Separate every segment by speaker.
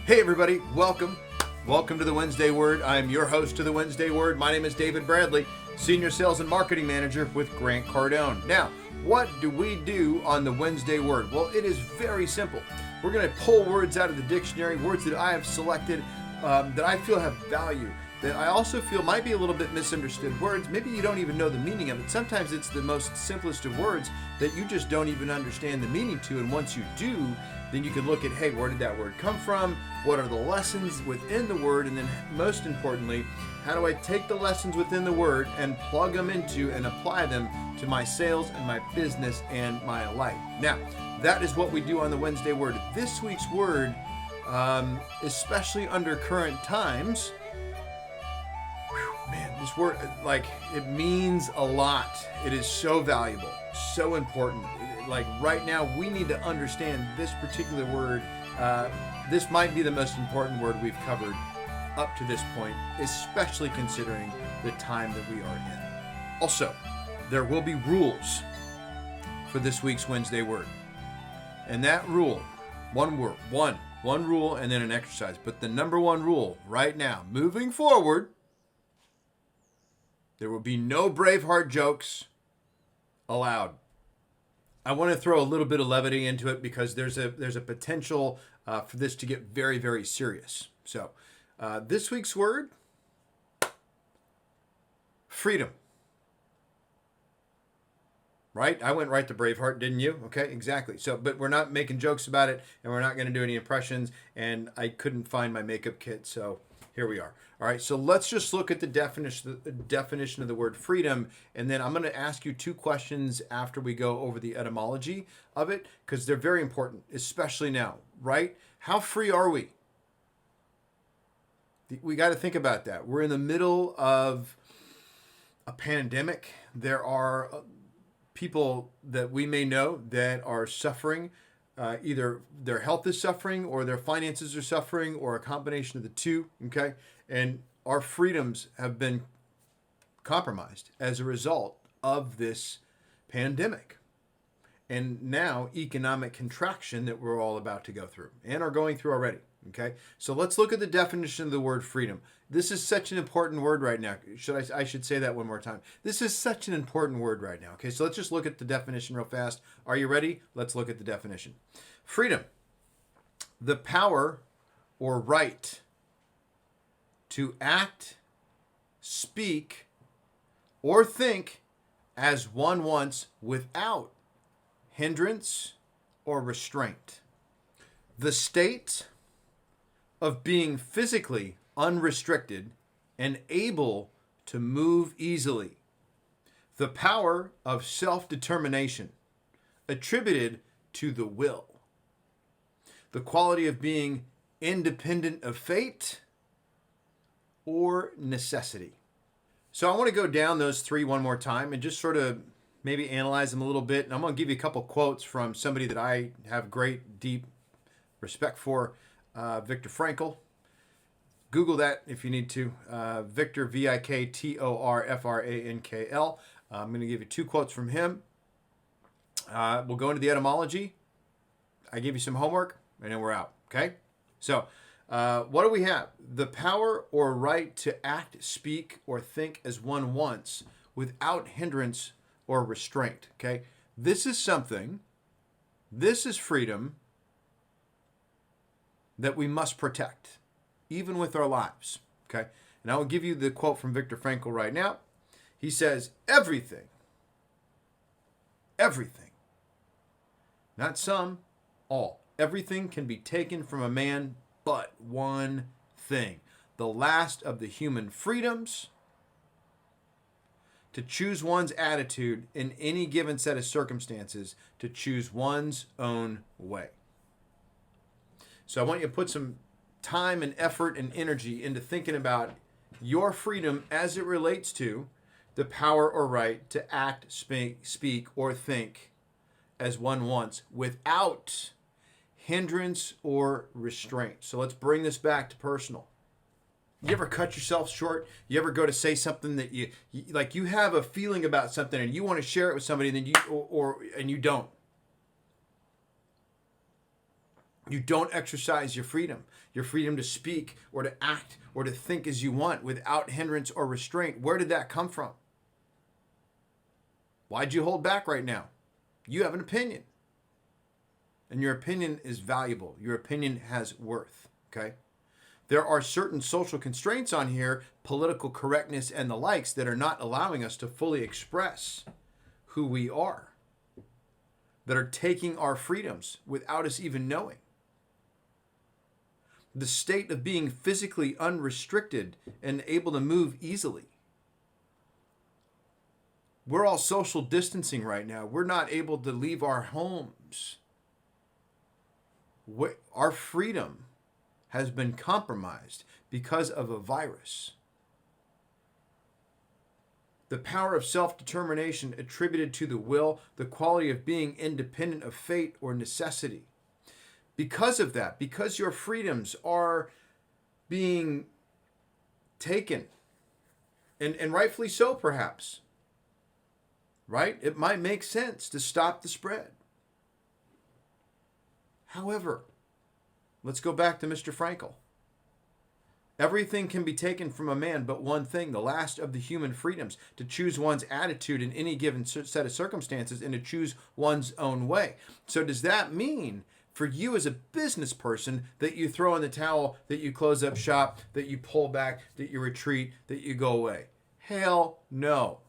Speaker 1: Hey everybody, welcome. Welcome to the Wednesday Word. I'm your host of the Wednesday Word. My name is David Bradley, Senior Sales and Marketing Manager with Grant Cardone. Now, what do we do on the Wednesday Word? Well, it is very simple. We're going to pull words out of the dictionary, words that I have selected that I feel have value, that I also feel might be a little bit misunderstood words. Maybe you don't even know the meaning of it. Sometimes it's the most simplest of words that you just don't even understand the meaning to, and once you do, then you can look at, hey, where did that word come from? What are the lessons within the word? And then most importantly, how do I take the lessons within the word and plug them into and apply them to my sales and my business and my life? Now, that is what we do on the Wednesday Word. This week's word, especially under current times, this word, it means a lot. It is so valuable, so important. Like right now, we need to understand this particular word. This might be the most important word we've covered up to this point, especially considering the time that we are in. Also, there will be rules for this week's Wednesday Word. And that rule, one rule and then an exercise. But the number one rule right now, moving forward, there will be no Braveheart jokes allowed. I want to throw a little bit of levity into it because there's a potential for this to get very, very serious. So this week's word, freedom. Right? I went right to Braveheart, didn't you? Okay, exactly. So, but we're not making jokes about it, and we're not going to do any impressions, and I couldn't find my makeup kit, so here we are. All right, so let's just look at the definition of the word freedom, and then I'm going to ask you two questions after we go over the etymology of it, because they're very important, especially now, right? How free are we? We got to think about that. We're in the middle of a pandemic. There are people that we may know that are suffering. Either their health is suffering or their finances are suffering or a combination of the two, okay? And our freedoms have been compromised as a result of this pandemic. And now economic contraction that we're all about to go through and are going through already, okay? So let's look at the definition of the word freedom. This is such an important word right now. I should say that one more time. This is such an important word right now. Okay, so let's just look at the definition real fast. Are you ready? Let's look at the definition. Freedom, the power or right to act, speak, or think as one wants without hindrance or restraint. The state of being physically unrestricted and able to move easily. The power of self-determination attributed to the will. The quality of being independent of fate or necessity. So I want to go down those three one more time and just sort of maybe analyze them a little bit. And I'm going to give you a couple quotes from somebody that I have great, deep respect for, Viktor Frankl. Google that if you need to. Viktor, Viktorfrankl. I'm going to give you two quotes from him. We'll go into the etymology. I give you some homework, and then we're out. Okay? So, what do we have? The power or right to act, speak, or think as one wants without hindrance or restraint. Okay? This is freedom that we must protect, even with our lives, okay? And I will give you the quote from Viktor Frankl right now. He says, everything, not some, all, everything can be taken from a man but one thing, the last of the human freedoms, to choose one's attitude in any given set of circumstances, to choose one's own way. So I want you to put some time and effort and energy into thinking about your freedom as it relates to the power or right to act, speak, or think as one wants without hindrance or restraint. So let's bring this back to personal. You ever cut yourself short? You ever go to say something that you have a feeling about something and you want to share it with somebody and then you don't? You don't exercise your freedom to speak or to act or to think as you want without hindrance or restraint. Where did that come from? Why'd you hold back right now? You have an opinion. And your opinion is valuable. Your opinion has worth, okay? There are certain social constraints on here, political correctness and the likes, that are not allowing us to fully express who we are, that are taking our freedoms without us even knowing. The state of being physically unrestricted and able to move easily. We're all social distancing right now. We're not able to leave our homes. Our freedom has been compromised because of a virus. The power of self-determination attributed to the will, the quality of being independent of fate or necessity. Because of that, because your freedoms are being taken, and rightfully so perhaps, right? It might make sense to stop the spread. However, let's go back to Mr. Frankel. Everything can be taken from a man but one thing, the last of the human freedoms, to choose one's attitude in any given set of circumstances and to choose one's own way. So does that mean for you as a business person that you throw in the towel, that you close up shop, that you pull back, that you retreat, that you go away? Hell no.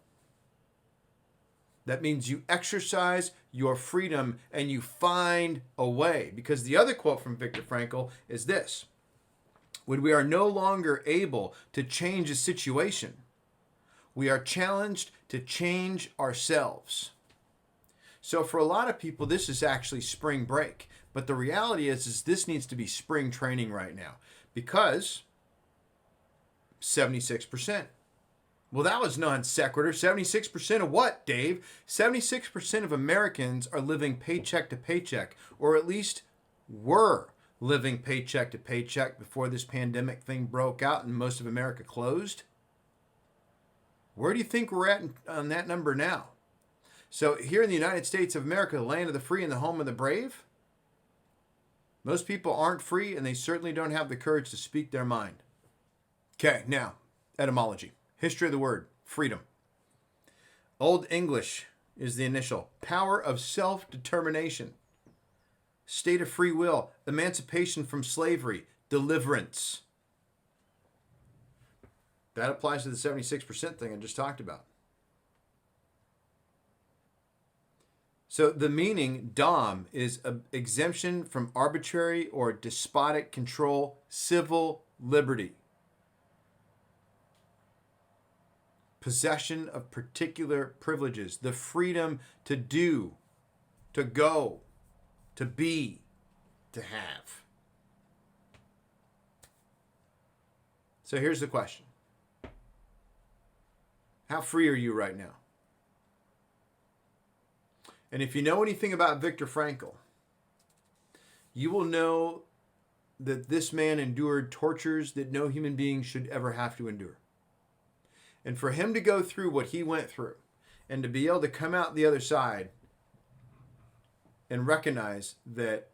Speaker 1: That means you exercise your freedom and you find a way. Because the other quote from Viktor Frankl is this: when we are no longer able to change a situation, we are challenged to change ourselves. So for a lot of people, this is actually spring break. But the reality is this needs to be spring training right now, because 76%. Well, that was non sequitur. 76% of what, Dave? 76% of Americans are living paycheck to paycheck, or at least were living paycheck to paycheck before this pandemic thing broke out and most of America closed. Where do you think we're at on that number now? So here in the United States of America, the land of the free and the home of the brave, most people aren't free, and they certainly don't have the courage to speak their mind. Okay, now, etymology. History of the word, freedom. Old English is the initial. Power of self-determination. State of free will. Emancipation from slavery. Deliverance. That applies to the 76% thing I just talked about. So the meaning, dom, is exemption from arbitrary or despotic control, civil liberty. Possession of particular privileges, the freedom to do, to go, to be, to have. So here's the question. How free are you right now? And if you know anything about Viktor Frankl, you will know that this man endured tortures that no human being should ever have to endure. And for him to go through what he went through and to be able to come out the other side and recognize that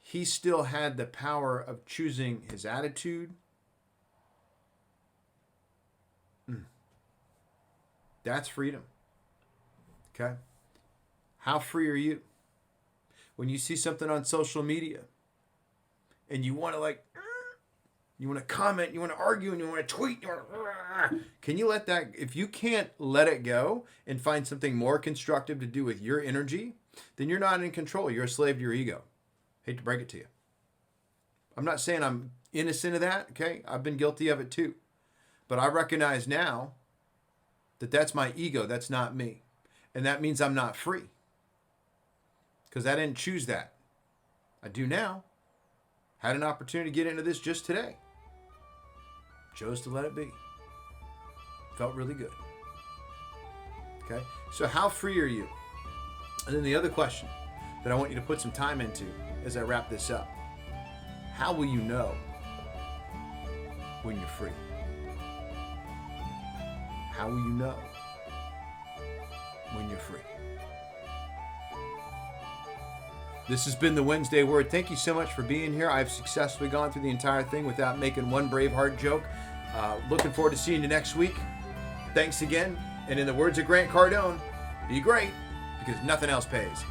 Speaker 1: he still had the power of choosing his attitude, that's freedom. Okay? How free are you? When you see something on social media and you want to you want to comment, you want to argue, and you want to tweet, can you let that, if you can't let it go and find something more constructive to do with your energy, then you're not in control. You're a slave to your ego. Hate to break it to you. I'm not saying I'm innocent of that, okay? I've been guilty of it too. But I recognize now that that's my ego, that's not me. And that means I'm not free. Because I didn't choose that. I do now. Had an opportunity to get into this just today. Chose to let it be. Felt really good. Okay? So how free are you? And then the other question that I want you to put some time into as I wrap this up. How will you know when you're free? How will you know when you're free? This has been the Wednesday Word. Thank you so much for being here. I've successfully gone through the entire thing without making one Braveheart joke. Looking forward to seeing you next week. Thanks again. And in the words of Grant Cardone, be great because nothing else pays.